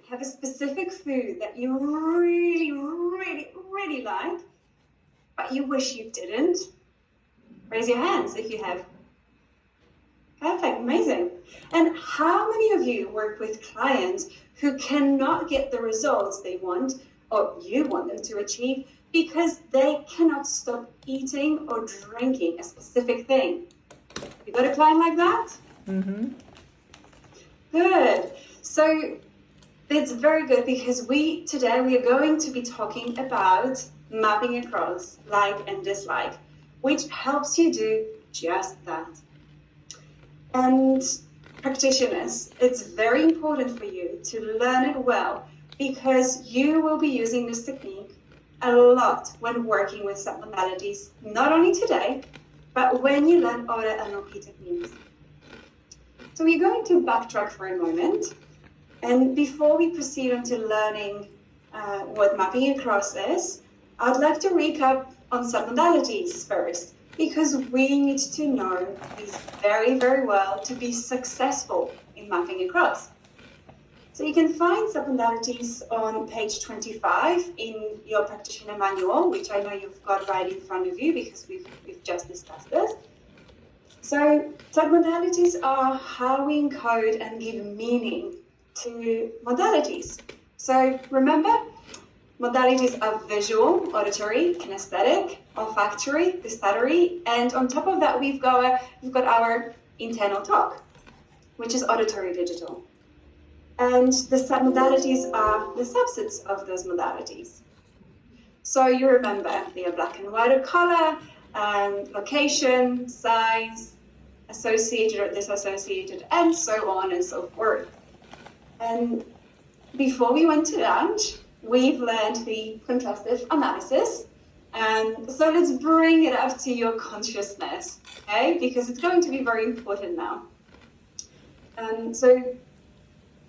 have a specific food that you really, really, really like, but you wish you didn't? Raise your hands if you have. Perfect, amazing. And how many of you work with clients who cannot get the results they want or you want them to achieve because they cannot stop eating or drinking a specific thing? You got a client like that? Mm-hmm. Good. So it's very good because today we are going to be talking about mapping across like and dislike, which helps you do just that. And practitioners, it's very important for you to learn it well because you will be using this technique a lot when working with submodalities, not only today, but when you learn other NLP techniques. So we're going to backtrack for a moment. And before we proceed on to learning what mapping across is, I'd like to recap on submodalities first, because we need to know these very, very well to be successful in mapping across. So you can find submodalities on page 25 in your practitioner manual, which I know you've got right in front of you because we've just discussed this. So submodalities are how we encode and give meaning to modalities. So remember, modalities are visual, auditory, kinesthetic, olfactory, gustatory, and on top of that, we've got our internal talk, which is auditory digital. And the submodalities are the subsets of those modalities. So you remember they are black and white or color, location, size, associated or disassociated, and so on and so forth. And before we went to lunch, we've learned the contrastive analysis. And so let's bring it up to your consciousness, okay? Because it's going to be very important now. So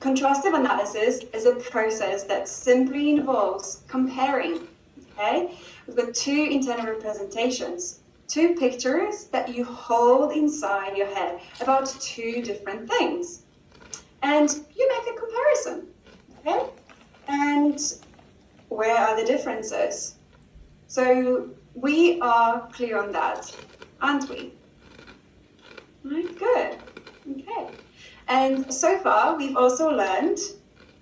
contrastive analysis is a process that simply involves comparing, okay? We've got two internal representations, two pictures that you hold inside your head about two different things. And you make a comparison, okay? And where are the differences? So we are clear on that, aren't we? Right, good, okay. And so far, we've also learned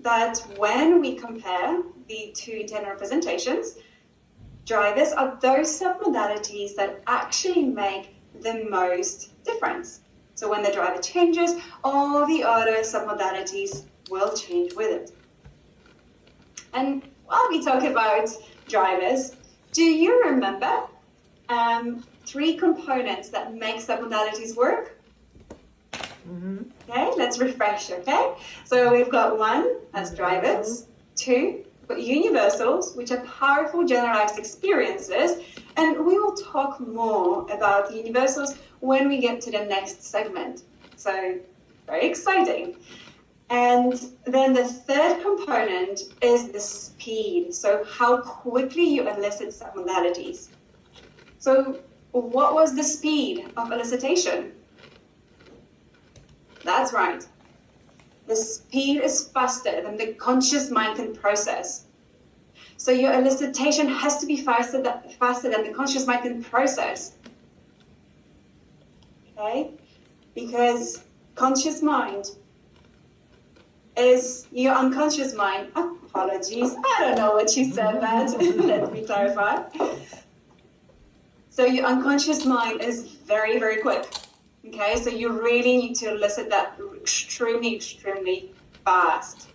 that when we compare the two internal representations, drivers are those submodalities that actually make the most difference. So when the driver changes, all the other submodalities will change with it. And while we talk about drivers, do you remember three components that make submodalities work? Mm-hmm. Okay, let's refresh, okay? So we've got one, that's drivers. Two, we've got universals, which are powerful generalized experiences. And we will talk more about the universals when we get to the next segment. So very exciting. And then the third component is the speed. So how quickly you elicit submodalities. So what was the speed of elicitation? That's right. The speed is faster than the conscious mind can process. So your elicitation has to be faster than the conscious mind can process. Okay? Because conscious mind is your unconscious mind. Apologies, I don't know what you said, Matt. Let me clarify. So your unconscious mind is very, very quick. Okay, so you really need to elicit that extremely, extremely fast.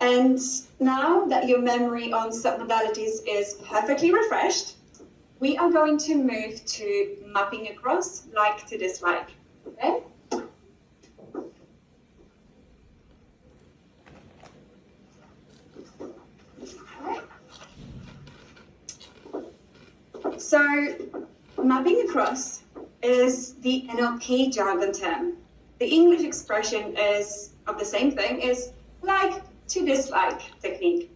And now that your memory on submodalities is perfectly refreshed, we are going to move to mapping across like to dislike. Okay? So mapping across is the NLP jargon term. The English expression is of the same thing, is like to dislike technique.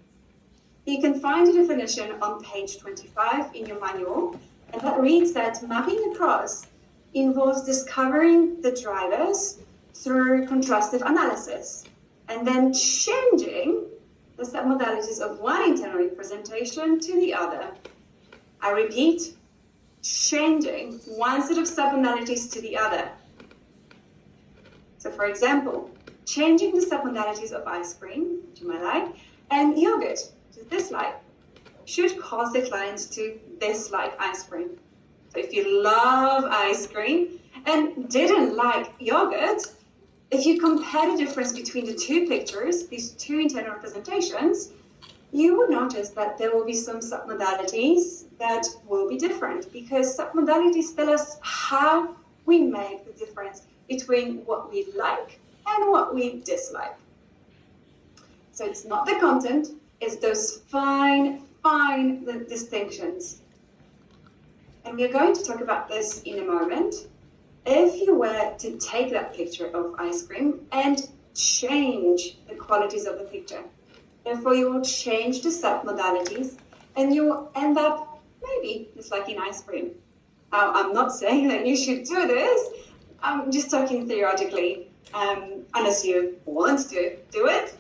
You can find a definition on page 25 in your manual, and that reads that mapping across involves discovering the drivers through contrastive analysis, and then changing the submodalities of one internal representation to the other. I repeat, changing one set of submodalities to the other. So for example, changing the submodalities of ice cream, which you might like, and yogurt to dislike, should cause the client to dislike ice cream. So if you love ice cream and didn't like yogurt, if you compare the difference between the two pictures, these two internal representations, you will notice that there will be some submodalities that will be different, because submodalities tell us how we make the difference between what we like and what we dislike. So it's not the content, it's those fine distinctions. And we're going to talk about this in a moment. If you were to take that picture of ice cream and change the qualities of the picture, therefore you will change the submodalities and you will end up maybe disliking ice cream. Now, I'm not saying that you should do this, I'm just talking theoretically, unless you want to do it.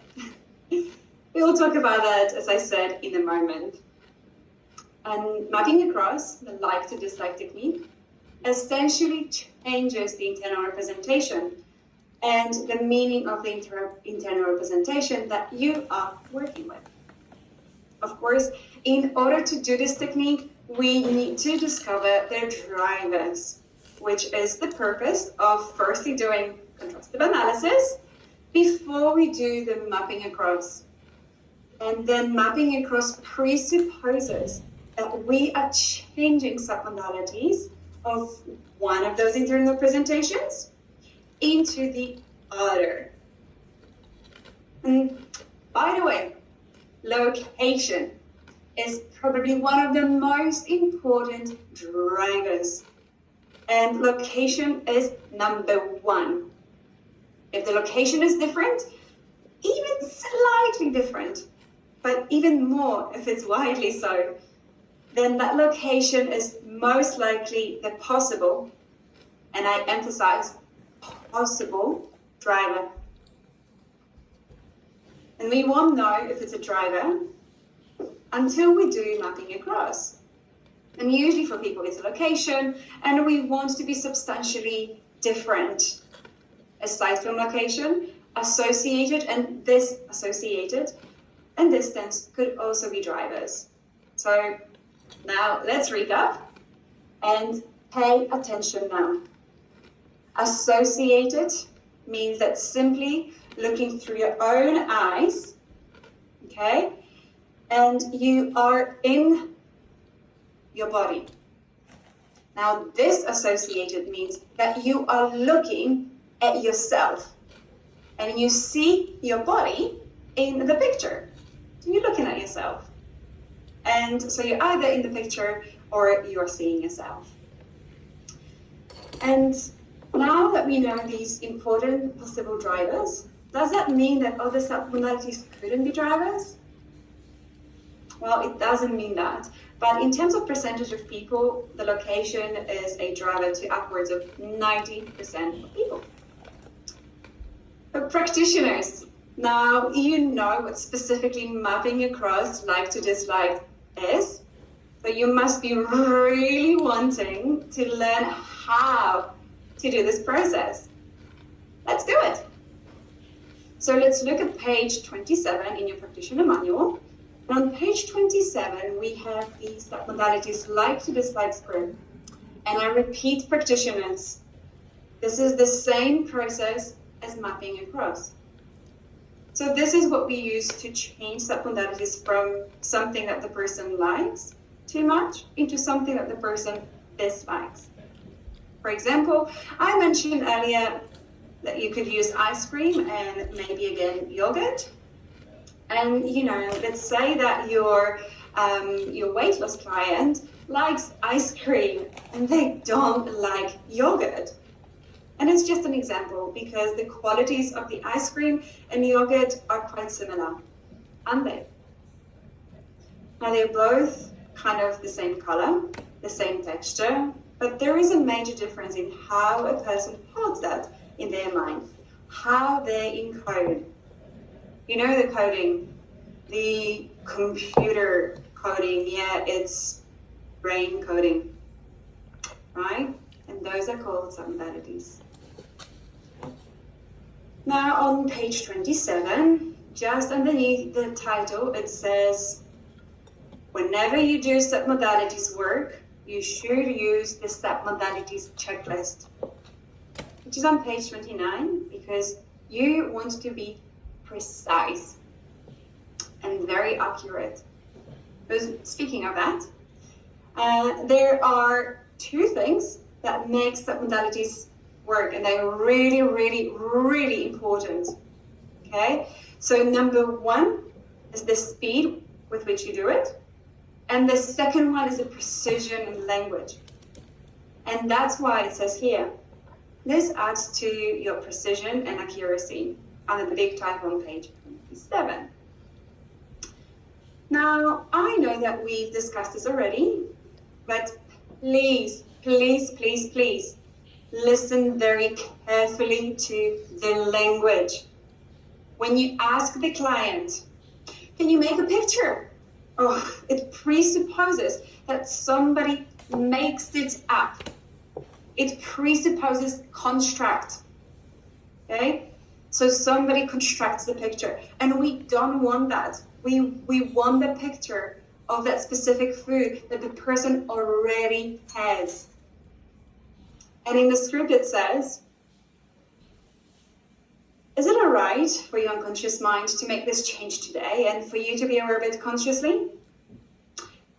We'll talk about that, as I said, in a moment. And mapping across, the like to dislike technique, essentially changes the internal representation and the meaning of the internal representation that you are working with. Of course, in order to do this technique, we need to discover the drivers, which is the purpose of firstly doing contrastive analysis before we do the mapping across. And then mapping across presupposes that we are changing submodalities of one of those internal representations into the other. And by the way, location is probably one of the most important drivers. And location is number one. If the location is different, even slightly different, but even more if it's widely so, then that location is most likely the possible, and I emphasize possible, driver. And we won't know if it's a driver until we do mapping across. And usually for people it's a location, and we want to be substantially different. Aside from location, associated and disassociated, and distance could also be drivers. So now let's recap and pay attention now. Associated means that simply looking through your own eyes, okay, and you are in your body. Now disassociated means that you are looking at yourself and you see your body in the picture. So you're looking at yourself. And so you're either in the picture or you're seeing yourself. And now that we know these important possible drivers, does that mean that other submodalities couldn't be drivers? Well, it doesn't mean that. But in terms of percentage of people, the location is a driver to upwards of 90% of people. For practitioners, now you know what specifically mapping across like to dislike is. So you must be really wanting to learn how to do this process. Let's do it. So let's look at page 27 in your practitioner manual. And on page 27, we have the submodalities like to dislike script. And I repeat, practitioners, this is the same process as mapping across. So this is what we use to change submodalities from something that the person likes too much into something that the person dislikes. For example, I mentioned earlier that you could use ice cream and maybe again yogurt. And let's say that your weight loss client likes ice cream and they don't like yogurt. And it's just an example because the qualities of the ice cream and yogurt are quite similar, aren't they? Now they're both kind of the same color, the same texture, but there is a major difference in how a person holds that in their mind. how they encode. You know the coding, the computer coding, yeah, it's brain coding, right? And those are called submodalities. Now on page 27, just underneath the title, it says, whenever you do submodalities work, you should use the submodalities checklist, which is on page 29, because you want to be precise and very accurate. Speaking of that, there are two things that make submodalities work, and they're really, really, really important. Okay, so number one is the speed with which you do it, and the second one is the precision in language. And that's why it says here, this adds to your precision and accuracy under the big type on page 27. Now, I know that we've discussed this already, but please, please, please, please, listen very carefully to the language. When you ask the client, can you make a picture? Oh, it presupposes that somebody makes it up. It presupposes construct, okay? So somebody constructs the picture, and we don't want that. We want the picture of that specific food that the person already has. And in the script it says, is it all right for your unconscious mind to make this change today and for you to be aware of it consciously?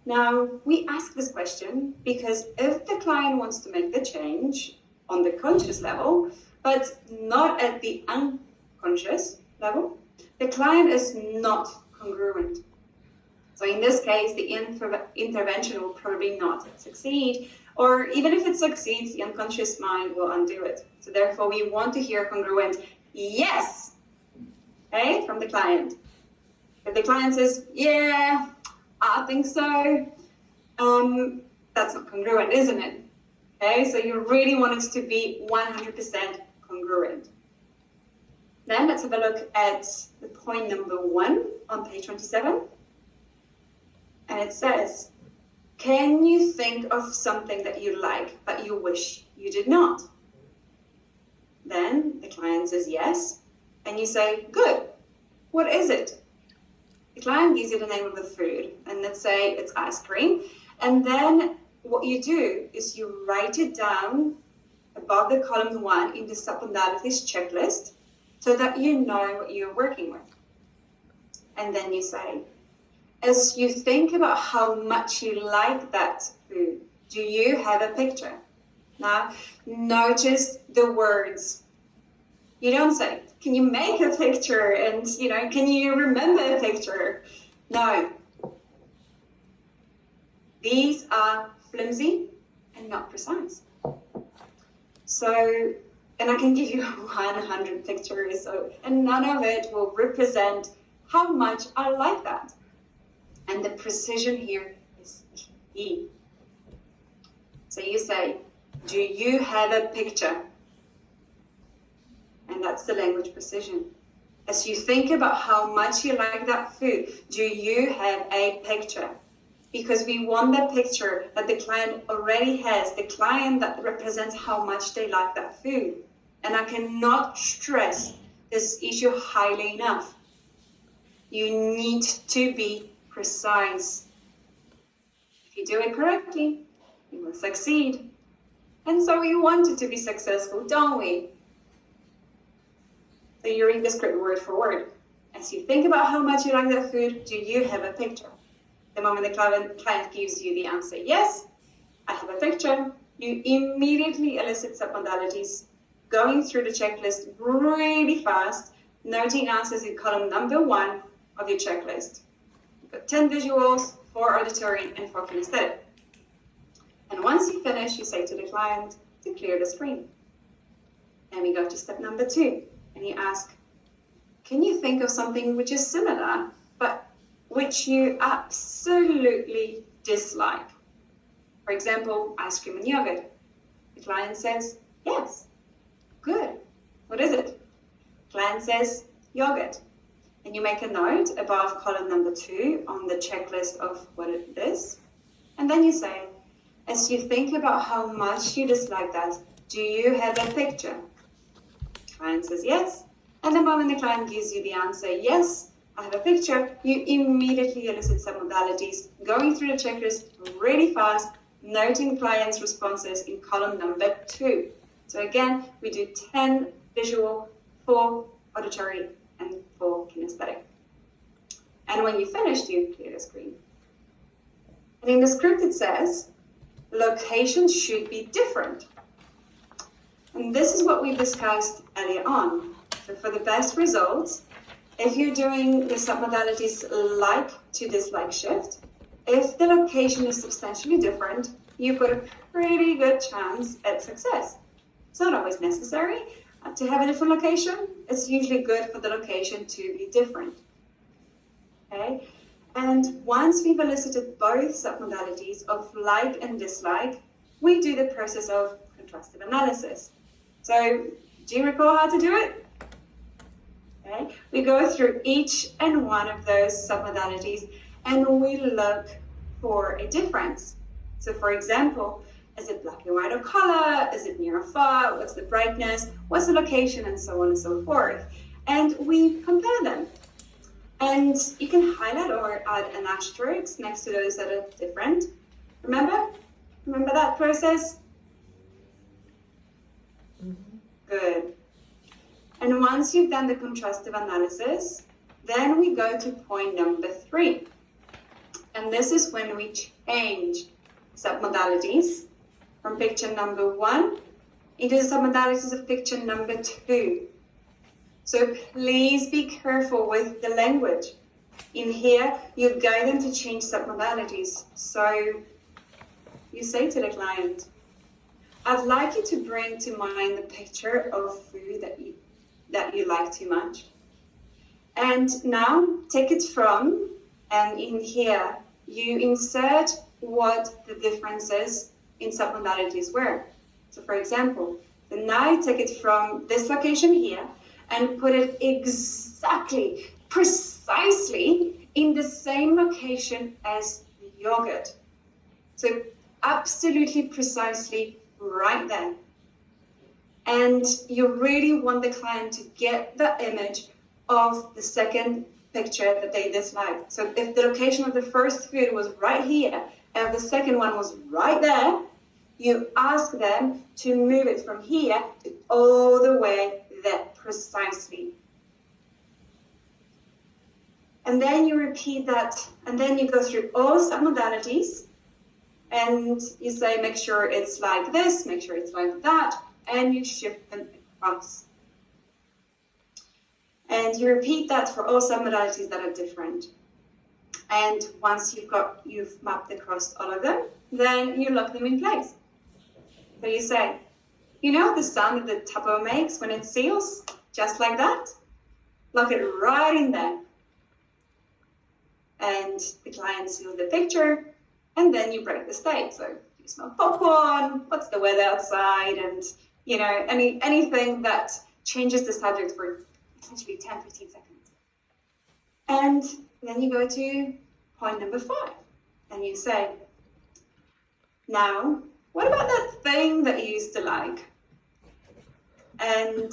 Now, we ask this question because if the client wants to make the change on the conscious level, but not at the unconscious level, the client is not congruent. So in this case, the intervention will probably not succeed, or even if it succeeds, the unconscious mind will undo it. So therefore, we want to hear congruent yes, okay, from the client. If the client says, yeah, I think so, that's not congruent, isn't it? Okay, so you really want it to be 100% congruent. Then let's have a look at the point number 1 on page 27. And it says, can you think of something that you like, but you wish you did not? Then the client says yes, and you say, good, what is it? The client gives you the name of the food, and let's say it's ice cream. And then what you do is you write it down above the column 1 in the submodalities checklist so that you know what you're working with. And then you say, as you think about how much you like that food, do you have a picture? Now, notice the words. You don't say, can you make a picture? And, can you remember a picture? No. These are flimsy and not precise. So, and I can give you 100 pictures, and none of it will represent how much I like that. And the precision here is key. So you say, do you have a picture? And that's the language precision. As you think about how much you like that food, do you have a picture? Because we want that picture that the client already has, the client that represents how much they like that food. And I cannot stress this issue highly enough. You need to be precise. If you do it correctly, you will succeed. And so we want it to be successful, don't we? So you read the script word for word. As you think about how much you like that food, do you have a picture? The moment the client gives you the answer, yes, I have a picture, you immediately elicit submodalities, going through the checklist really fast, noting answers in column number 1 of your checklist. You've got 10 visuals, 4 auditory, and 4 kinesthetic. And once you finish, you say to the client to clear the screen. Then we go to step number 2, and you ask, can you think of something which is similar, but which you absolutely dislike? For example, ice cream and yogurt. The client says, yes. Good. What is it? client says yogurt. And you make a note above column number 2 on the checklist of what it is. And then you say, as you think about how much you dislike that, do you have a picture? Client says yes. And the moment the client gives you the answer, yes, I have a picture, you immediately elicit submodalities, going through the checklist really fast, noting client's responses in column number 2. So again, we do 10 visual, 4 auditory, and 4 kinesthetic. And when you finished, you clear the screen. And in the script it says, locations should be different. And this is what we discussed earlier on. So for the best results, if you're doing the submodalities like to dislike shift, if the location is substantially different, you've got a pretty good chance at success. It's not always necessary to have a different location. It's usually good for the location to be different. Okay? And once we've elicited both submodalities of like and dislike, we do the process of contrastive analysis. So, do you recall how to do it? Okay. We go through each and one of those submodalities and we look for a difference. So, for example, is it black and white or color? Is it near or far? What's the brightness? What's the location? And so on and so forth. And we compare them. And you can highlight or add an asterisk next to those that are different. Remember? Remember that process? Mm-hmm. Good. And once you've done the contrastive analysis, then we go to point number 3. And this is when we change submodalities from picture number 1 into the submodalities of picture number 2. So please be careful with the language. In here, you guide them to change submodalities. So you say to the client, I'd like you to bring to mind the picture of food that you like too much. And now take it from, and in here, you insert what the differences in submodalities were. So for example, then now take it from this location here and put it exactly, precisely in the same location as the yogurt. So absolutely precisely right there. And you really want the client to get the image of the second picture that they dislike. So if the location of the first food was right here, and the second one was right there, you ask them to move it from here to all the way there, precisely. And then you repeat that, and then you go through all submodalities, and you say, make sure it's like this, make sure it's like that, and you shift them across. And you repeat that for all submodalities that are different. And once you've mapped across all of them, then you lock them in place. So you say, you know the sound that the tupper makes when it seals? Just like that. Lock it right in there. And the client seals the picture, and then you break the state. So you smell popcorn, what's the weather outside, and you know, anything that changes the subject for essentially 10, 15 seconds. And then you go to point number 5, and you say, now, what about that thing that you used to like? And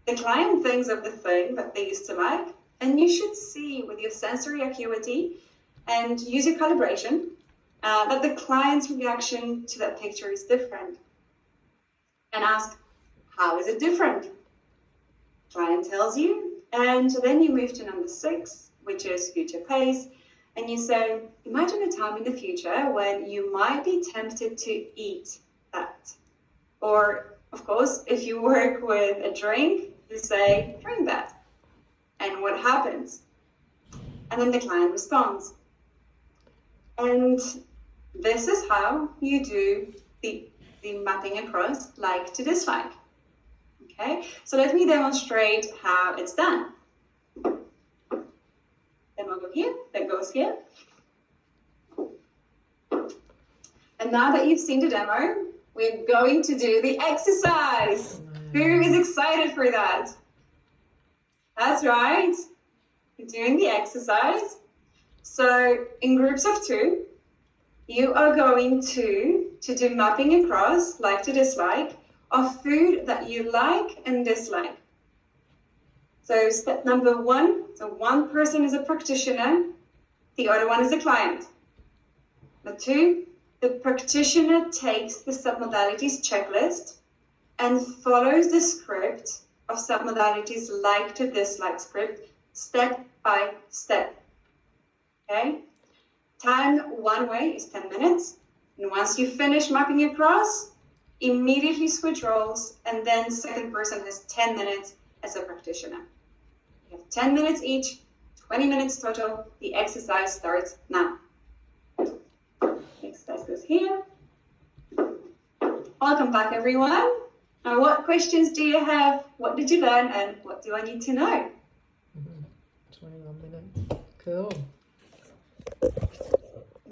the client thinks of the thing that they used to like, and you should see with your sensory acuity and use your calibration that the client's reaction to that picture is different. And ask, how is it different? Client tells you, and then you move to number 6, which is future pace, and you say, imagine a time in the future when you might be tempted to eat that. Or, of course, if you work with a drink, you say, drink that. And what happens? And then the client responds. And this is how you do the mapping across like to dislike. Okay, so let me demonstrate how it's done. Demo go here, that goes here. And now that you've seen the demo, we're going to do the exercise. Who is excited for that? That's right. You're doing the exercise. So in groups of two, you are going to do mapping across, like to dislike, of food that you like and dislike. So step number one, so one person is a practitioner, the other one is a client. Number two, the practitioner takes the submodalities checklist and follows the script of submodalities like to dislike script step by step. Okay? Time one way is 10 minutes. And once you finish mapping across, immediately switch roles, and then second person has 10 minutes as a practitioner. You have 10 minutes each, 20 minutes total. The exercise starts now. Exercise goes here. Welcome back, everyone. Now, what questions do you have? What did you learn? And what do I need to know? 21 minutes. Cool.